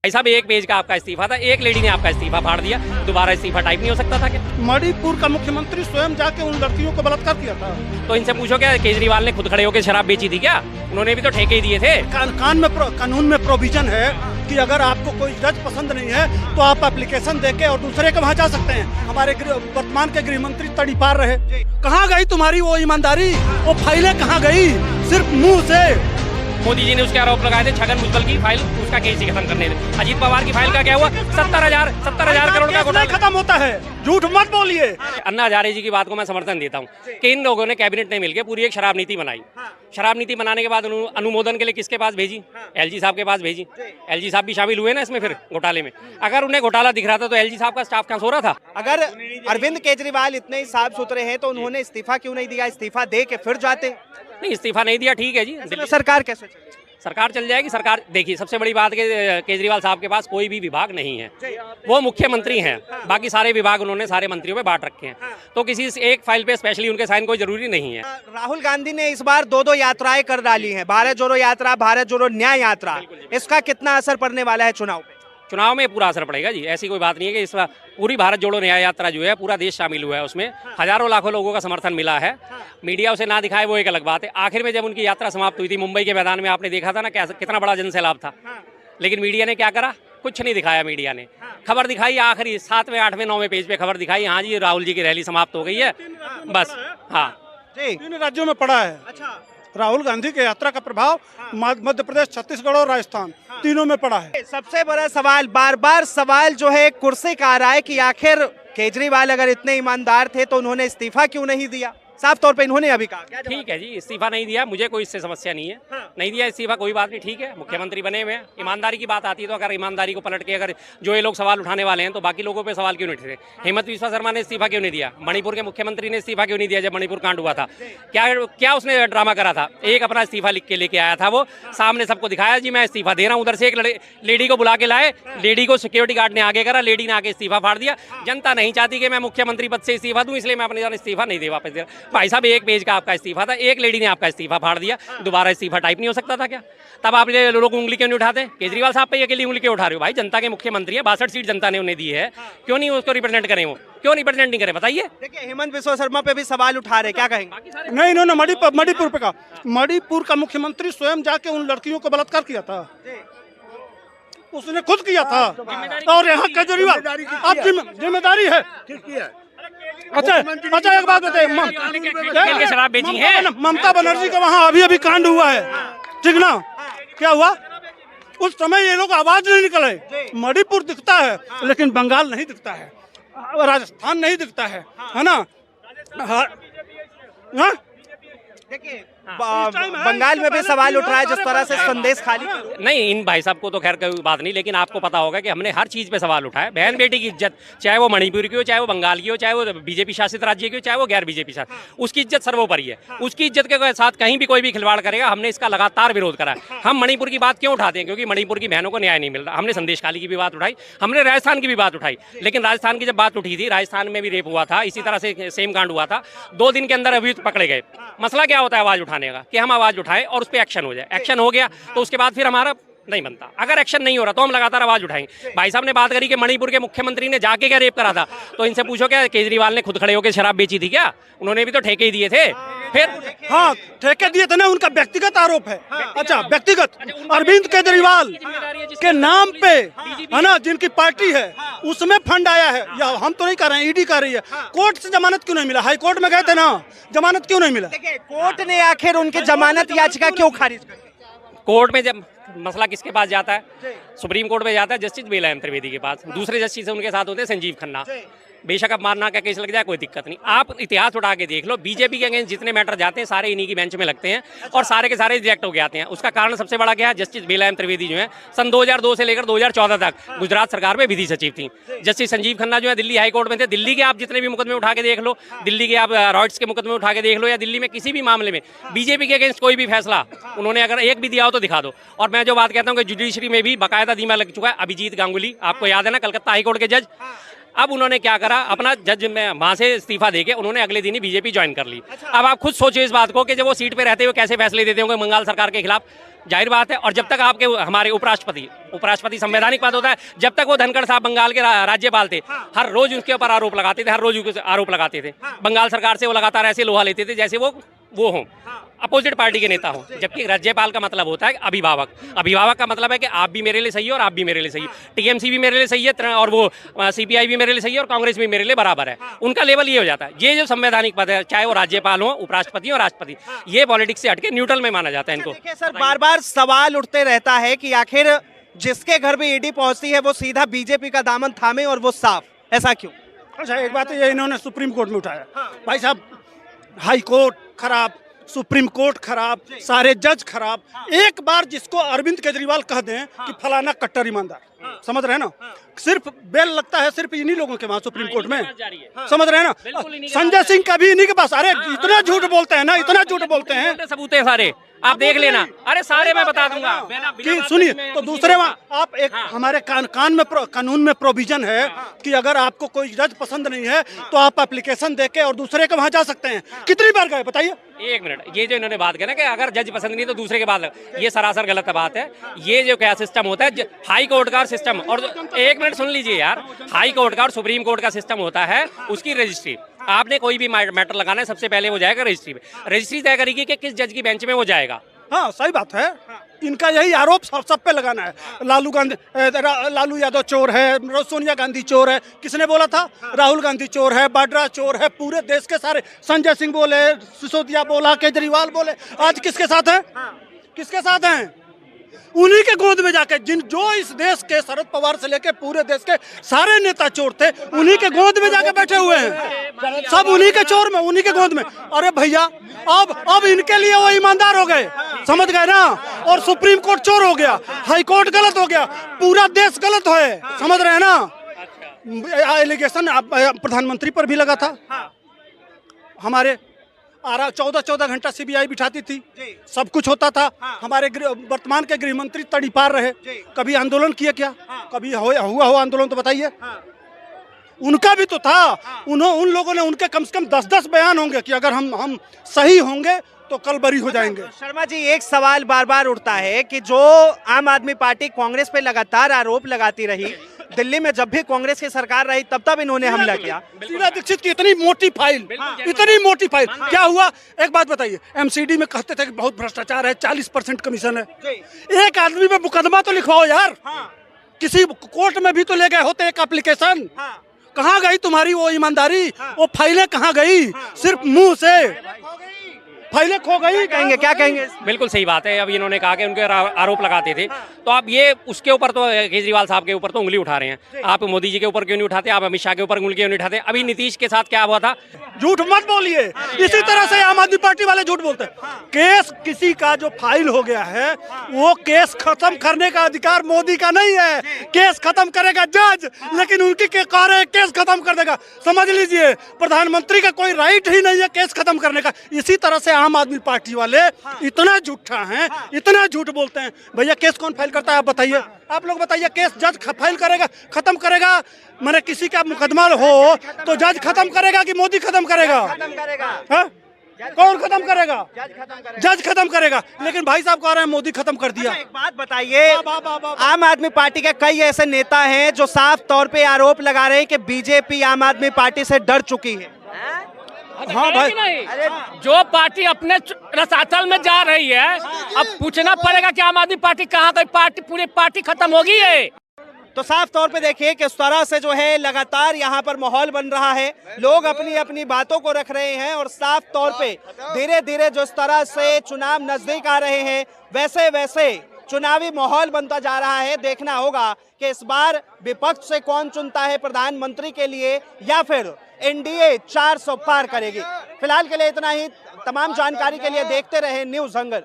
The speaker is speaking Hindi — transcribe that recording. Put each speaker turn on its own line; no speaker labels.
भाई साहब एक पेज का आपका इस्तीफा था, एक लेडी ने आपका इस्तीफा फाड़ दिया, दोबारा इस्तीफा टाइप नहीं हो सकता था क्या?
मणिपुर का मुख्यमंत्री स्वयं जाके उन लड़कियों को बलात्कार किया था।
तो इनसे पूछो क्या केजरीवाल ने खुद खड़े होकर शराब बेची थी क्या? उन्होंने भी तो ठेके ही दिए थे।
कानून में प्रोविजन है कि अगर आपको कोई जज पसंद नहीं है तो आप एप्लीकेशन देके और दूसरे के वहाँ जा सकते हैं। हमारे वर्तमान के गृह मंत्री तड़ीपार रहे, कहाँ गई तुम्हारी वो ईमानदारी, वो फाइलें कहाँ गई? सिर्फ मुंह से।
मोदी जी ने उसके आरोप लगाए थे छगन भुजबल की फाइल, उसका केस ही खत्म करने थे। अजीत पवार की फाइल का क्या हुआ? 70,000 करोड़ का घोटाला
खत्म होता है, झूठ मत बोलिए।
अन्ना हजारे जी की बात को मैं समर्थन देता हूँ कि इन लोगों ने कैबिनेट में मिलकर पूरी एक शराब नीति बनाई। शराब नीति बनाने के बाद अनुमोदन के लिए किसके पास भेजी? एलजी साहब के पास भेजी। एलजी साहब भी शामिल हुए ना इसमें फिर घोटाले में। अगर उन्हें घोटाला दिख रहा था तो एलजी साहब का स्टाफ कहाँ सो रहा था?
अगर अरविंद केजरीवाल इतने ही साफ सुथरे हैं तो उन्होंने इस्तीफा क्यों नहीं दिया? इस्तीफा दे के फिर जाते।
नहीं, इस्तीफा नहीं दिया, ठीक है जी, दिल्ली
सरकार कैसे चलेगी?
सरकार चल जाएगी। सरकार देखिए, सबसे बड़ी बात है केजरीवाल साहब के पास कोई भी विभाग नहीं है, वो मुख्यमंत्री हैं, बाकी सारे विभाग उन्होंने सारे मंत्रियों में बांट रखे हैं, तो किसी एक फाइल पे स्पेशली उनके साइन कोई जरूरी नहीं है।
राहुल गांधी ने इस बार दो यात्राएं कर डाली हैं, भारत जोड़ो यात्रा, भारत जोड़ो न्याय यात्रा। इसका कितना असर पड़ने वाला है चुनाव पे?
चुनाव में पूरा असर पड़ेगा जी, ऐसी कोई बात नहीं है कि इस बार पूरी भारत जोड़ो न्याय यात्रा जो है पूरा देश शामिल हुआ है उसमें, हजारों लाखों लोगों का समर्थन मिला है। मीडिया उसे ना दिखाए वो एक अलग बात है। आखिर में जब उनकी यात्रा समाप्त हुई थी मुंबई के मैदान में, आपने देखा था ना कितना बड़ा जनसैलाब था, लेकिन मीडिया ने क्या करा? कुछ नहीं दिखाया। मीडिया ने खबर दिखाई आखिरी 7वें 8वें 9वें पेज पे खबर दिखाई, हाँ जी राहुल जी की रैली समाप्त हो गई है, बस। हाँ,
3 राज्यों में पड़ा है।
अच्छा,
राहुल गांधी के यात्रा का प्रभाव मध्य प्रदेश, छत्तीसगढ़ और राजस्थान तीनों में पड़ा है।
सबसे बड़ा सवाल, बार बार सवाल जो है कुर्सी का आ रहा है कि आखिर केजरीवाल अगर इतने ईमानदार थे तो उन्होंने इस्तीफा क्यों नहीं दिया? साफ तौर पे इन्होंने अभी कहा। क्या
ठीक है जी, इस्तीफा नहीं दिया, मुझे कोई इससे समस्या नहीं है। नहीं दिया इस्तीफा, कोई बात नहीं, ठीक है, मुख्यमंत्री बने हुए हैं। ईमानदारी की बात आती है तो अगर ईमानदारी को पलट के अगर जो ये लोग सवाल उठाने वाले हैं तो बाकी लोगों पे सवाल क्यों नहीं उठे? हेमंत बिस्वा शर्मा ने इस्तीफा क्यों नहीं दिया? मणिपुर के मुख्यमंत्री ने इस्तीफा क्यों नहीं दिया जब मणिपुर कांड हुआ था? क्या उसने ड्रामा करा था? एक अपना इस्तीफा लिख के लेके आया था, वो सामने सबको दिखाया जी मैं इस्तीफा दे रहा हूँ। उधर से एक लेडी को बुला के लाए, लेडी को सिक्योरिटी गार्ड ने आगे करा, लेडी ने आके इस्तीफा फाड़ दिया। जनता नहीं चाहती कि मैं मुख्यमंत्री पद से इस्तीफा दूं, इसलिए मैं अपने जान इस्तीफा नहीं दे वापस दे रहा। भाई साहब एक पेज का आपका इस्तीफा था, एक लेडी ने आपका इस्तीफा फाड़ दिया, दोबारा इस्तीफा टाइप नहीं हो सकता था क्या? तब आप लोग उंगली क्यों नहीं उठाते? केजरीवाल साहब पे अकेली उंगली क्यों उठा रहे हो? भाई जनता के मुख्यमंत्री है, 62 सीट जनता ने उन्हें दी है, क्यों नहीं उसको रिप्रेजेंट करें? वो क्यों रिप्रेजेंट नहीं करे बताइए?
देखिए, हेमंत बिस्वा शर्मा पे भी सवाल उठा रहे, क्या कहेंगे?
नहीं, इन्होंने मणिपुर पे कहा, मणिपुर का मुख्यमंत्री स्वयं जाके उन लड़कियों को बलात्कार किया था, उसने खुद किया था। और यहाँ केजरीवाल आप जिम्मेदारी है। अच्छा, एक बात बताइए,
शराब बेची है
ममता बनर्जी का वहाँ अभी कांड हुआ है, ठीक ना? क्या हुआ? उस समय ये लोग आवाज नहीं निकले। मणिपुर दिखता है लेकिन बंगाल नहीं दिखता है, राजस्थान नहीं दिखता है ना? हाँ?
देखिए, बंगाल में भी सवाल उठ रहा है जिस तरह से संदेश खाली।
नहीं, इन भाई साहब को तो खैर कोई बात नहीं, लेकिन आपको पता होगा कि हमने हर चीज पे सवाल उठाया। बहन बेटी की इज्जत, चाहे वो मणिपुर की हो, चाहे वो बंगाल की हो, चाहे वो बीजेपी शासित राज्य की हो, चाहे वो गैर बीजेपी शासित, उसकी इज्जत सर्वोपरि है। उसकी इज्जत के साथ कहीं भी कोई भी खिलवाड़ करेगा, हमने इसका लगातार विरोध करा है। हम मणिपुर की बात क्यों उठाते हैं? क्योंकि मणिपुर की बहनों को न्याय नहीं मिल रहा। हमने संदेश खाली की भी बात उठाई, हमने राजस्थान की भी बात उठाई, लेकिन राजस्थान की जब बात उठी थी, राजस्थान में भी रेप हुआ था, इसी तरह से सेम कांड हुआ था, 2 दिन के अंदर अभियुक्त पकड़े गए। मसला क्या होता है आवाज उठाने का, कि हम आवाज उठाएं और उस पर एक्शन हो जाए। एक्शन हो गया तो उसके बाद फिर हमारा नहीं बनता। अगर एक्शन नहीं हो रहा तो हम लगातार आवाज उठाएंगे। भाई साहब ने बात करी कि मणिपुर के मुख्यमंत्री ने जाके क्या रेप करा था, तो इनसे पूछो क्या केजरीवाल ने खुद खड़े होकर शराब बेची थी क्या? उन्होंने भी तो ठेके ही दिए थे। फिर
हाँ, ठेके दिए थे ना, उनका व्यक्तिगत आरोप है। अच्छा, व्यक्तिगत अरविंद केजरीवाल के नाम पे है ना, जिनकी पार्टी है उसमें फंड आया है। या हम तो नहीं कर रहे हैं, ईडी कर रही है। कोर्ट से जमानत क्यों नहीं मिला? हाई कोर्ट में गए थे ना, जमानत क्यों नहीं मिला?
देखिए, कोर्ट ने आखिर उनकी जमानत याचिका क्यों खारिज कर दी?
कोर्ट में जब मसला किसके पास जाता है? सुप्रीम कोर्ट में जाता है जस्टिस बेलायम त्रिवेदी के पास। दूसरे जस्टिस उनके साथ होते हैं संजीव खन्ना। बेशक अब मारना का केस लग जाए कोई दिक्कत नहीं। आप इतिहास उठा के देख लो, बीजेपी के अगेंस्ट जितने मैटर जाते हैं सारे इन्हीं की बेंच में लगते हैं और सारे के सारे रिजेक्ट हो के आते हैं। उसका कारण सबसे बड़ा क्या है? जस्टिस बेलायम त्रिवेदी जो है सन 2002 से लेकर 2014 तक गुजरात सरकार में विधि सचिव थी। जस्टिस संजीव खन्ना जो है दिल्ली हाई कोर्ट में थे। दिल्ली के आप जितने भी मुकदमे उठा के देख लो, दिल्ली के आप रॉयट्स के मुकदमे उठा के देख लो, या दिल्ली में किसी भी मामले में बीजेपी के अगेंस्ट कोई भी फैसला उन्होंने अगर एक भी दिया हो तो दिखा दो। और मैं जो बात कहता हूँ कि जुडिशरी में भी बाकायदा दीमा लग चुका है। अभिजीत गांगुली, आपको याद है ना, कलकत्ता हाई कोर्ट के जज, अब उन्होंने क्या करा, अपना जज में वहां से इस्तीफा देके उन्होंने अगले दिन ही बीजेपी ज्वाइन कर ली। अब आप खुद सोचिए इस बात को कि जब वो सीट पे रहते हुए कैसे फैसले देते होंगे बंगाल सरकार के खिलाफ। जाहिर बात है। और जब तक आपके हमारे उपराष्ट्रपति संवैधानिक पद होता है, जब तक वो धनखड़ साहब बंगाल के राज्यपाल थे, हर रोज उनके ऊपर आरोप लगाते थे, हर रोज उनके आरोप लगाते थे। बंगाल सरकार से वो लगातार ऐसे लोहा लेते थे जैसे वो हों, अपोजिट पार्टी के नेता हों। जबकि राज्यपाल का मतलब होता है अभिभावक। अभिभावक का मतलब है कि आप भी मेरे लिए सही हो और आप भी मेरे लिए सही हो, टीएमसी भी मेरे लिए सही है और वो सीपीआई भी मेरे लिए सही है और कांग्रेस भी मेरे लिए बराबर है। उनका लेवल ये हो जाता है। ये जो संवैधानिक पद है, चाहे वो राज्यपाल हो, उपराष्ट्रपति और राष्ट्रपति, ये पॉलिटिक्स से हटके न्यूट्रल में माना जाता है इनको।
देखिए सर, बार बार सवाल उठते रहता है कि आखिर जिसके घर भी ईडी पहुंचती है वो सीधा बीजेपी का दामन थामे और वो साफ, ऐसा क्यों?
अच्छा, एक बात ये इन्होंने सुप्रीम कोर्ट में उठाया। भाई साहब, हाई कोर्ट खराब, सुप्रीम कोर्ट खराब, सारे जज खराब। एक बार जिसको अरविंद केजरीवाल कह दें कि फलाना कट्टर ईमानदार, समझ रहे हैं ना, सिर्फ बेल लगता है सिर्फ इन्हीं लोगों के वहां सुप्रीम कोर्ट में, समझ रहे हैं ना। संजय सिंह का भी इन्हीं के पास। अरे इतना झूठ बोलते हैं ना, इतना झूठ बोलते हैं,
सबूत है सारे, आप देख लेना। अरे सारे मैं बता दूंगा
कि सुनिए। तो दूसरे वहाँ आप एक हमारे कानून में प्रोविजन है कि अगर आपको कोई जज पसंद नहीं है तो आप एप्लीकेशन देके और दूसरे के वहाँ जा सकते हैं। कितनी बार गए बताइए?
एक मिनट, ये जो इन्होंने बात करी ना कि अगर जज पसंद नहीं तो दूसरे के बाद, ये सरासर गलत बात है। ये जो क्या सिस्टम होता है, हाई कोर्ट का सिस्टम, और एक मिनट सुन लीजिए यार, हाई कोर्ट का और सुप्रीम कोर्ट का सिस्टम होता है उसकी रजिस्ट्री। आपने कोई भी मैटर लगाना है, सबसे पहले वो जाएगा रजिस्ट्री में, रजिस्ट्री तय करेगी कि किस जज की बेंच में वो जाएगा।
हाँ, सही बात है। इनका यही आरोप सब पे लगाना है। लालू यादव चोर है, सोनिया गांधी चोर है। किसने बोला था? राहुल गांधी चोर है, वाड्रा चोर है। पूरे देश के सारे, संजय सिंह बोले, सिसोदिया बोला, केजरीवाल बोले। आज किसके साथ है? किसके साथ हैं? उन्हीं के गोद में जाके, जो इस देश के शरद पवार से लेके पूरे देश के सारे नेता चोर थे, उन्हीं के गोद में जाके बैठे हुए हैं। सब उन्हीं के चोर में, उन्हीं के गोद में। अरे भैया, अब इनके लिए वो ईमानदार हो गए, समझ गए ना। और सुप्रीम कोर्ट चोर हो गया, हाई कोर्ट गलत हो गया, पूरा देश गलत है, समझ रहे हैं ना। एलिगेशन प्रधानमंत्री पर भी लगा था। हमारे 14 घंटा सीबीआई बिठाती थी, सब कुछ होता था। हमारे वर्तमान के गृह मंत्री तड़ीपार रहे, कभी आंदोलन किए क्या? कभी हुआ आंदोलन तो बताइए। उनका भी तो था। उन लोगों ने, उनके कम से कम 10-10 बयान होंगे कि अगर हम सही होंगे तो कल बरी हो जाएंगे।
शर्मा जी, एक सवाल बार बार उठता है कि जो आम आदमी पार्टी कांग्रेस पे लगातार आरोप लगाती रही, दिल्ली में जब भी कांग्रेस की सरकार रही तब इन्होंने हमला किया।
शीला दीक्षित की इतनी मोटी फाइल, क्या हुआ? एक बात बताइए, एमसीडी में कहते थे कि बहुत भ्रष्टाचार है, 40% कमीशन है। एक आदमी पे मुकदमा तो लिखवाओ यार। किसी कोर्ट में भी तो ले गए होते एक एप्लीकेशन। कहाँ गई तुम्हारी वो ईमानदारी? वो फाइलें कहाँ गई? सिर्फ मुंह से फाइलें खो गई।
कहेंगे, क्या कहेंगे?
बिल्कुल सही बात है। अब इन्होंने कहा कि उनके आरोप लगाते थे, तो आप ये उसके ऊपर तो केजरीवाल साहब के ऊपर तो उंगली उठा रहे हैं। आप मोदी जी के ऊपर क्यों नहीं उठाते? आप अमित शाह के ऊपर उंगली क्यों नहीं उठाते? अभी नीतीश के साथ क्या हुआ था?
झूठ मत बोलिए। इसी तरह से आम आदमी पार्टी वाले झूठ बोलते हैं। केस किसी का जो फाइल हो गया है, वो केस खत्म करने का अधिकार मोदी का नहीं है। केस खत्म करेगा जज, लेकिन उनकी केस खत्म कर देगा। समझ लीजिए, प्रधानमंत्री का कोई राइट ही नहीं है केस खत्म करने का। इसी तरह से आम आदमी पार्टी वाले इतना झूठा हैं, इतना झूठ बोलते हैं। भैया, केस कौन फाइल करता है? आप बताइए, आप लोग बताइए। केस जज फाइल करेगा, खत्म करेगा। मैंने किसी का मुकदमा हो तो जज खत्म करेगा कि मोदी खत्म करेगा? कौन खत्म करेगा? जज खत्म करेगा। लेकिन भाई साहब कह रहे हैं मोदी खत्म कर दिया।
एक बात बताइए, आम आदमी पार्टी के कई ऐसे नेता हैं जो साफ तौर पे आरोप लगा रहे हैं कि बीजेपी आम आदमी पार्टी से डर चुकी है।
हाँ भाई,
अरे
जो पार्टी अपने रसातल में जा रही है, अब पूछना पड़ेगा कि आम आदमी पार्टी कहाँ गई? पूरी पार्टी खत्म हो गई है।
तो साफ तौर पे देखिए किस तरह से जो है लगातार यहाँ पर माहौल बन रहा है। लोग अपनी अपनी बातों को रख रहे हैं और साफ तौर पे धीरे धीरे जिस तरह से चुनाव नजदीक आ रहे हैं, वैसे वैसे चुनावी माहौल बनता जा रहा है। देखना होगा कि इस बार विपक्ष से कौन चुनता है प्रधानमंत्री के लिए, या फिर एनडीए 400 पार करेगी। फिलहाल के लिए इतना ही। तमाम जानकारी के लिए देखते रहे न्यूज़ हंगर।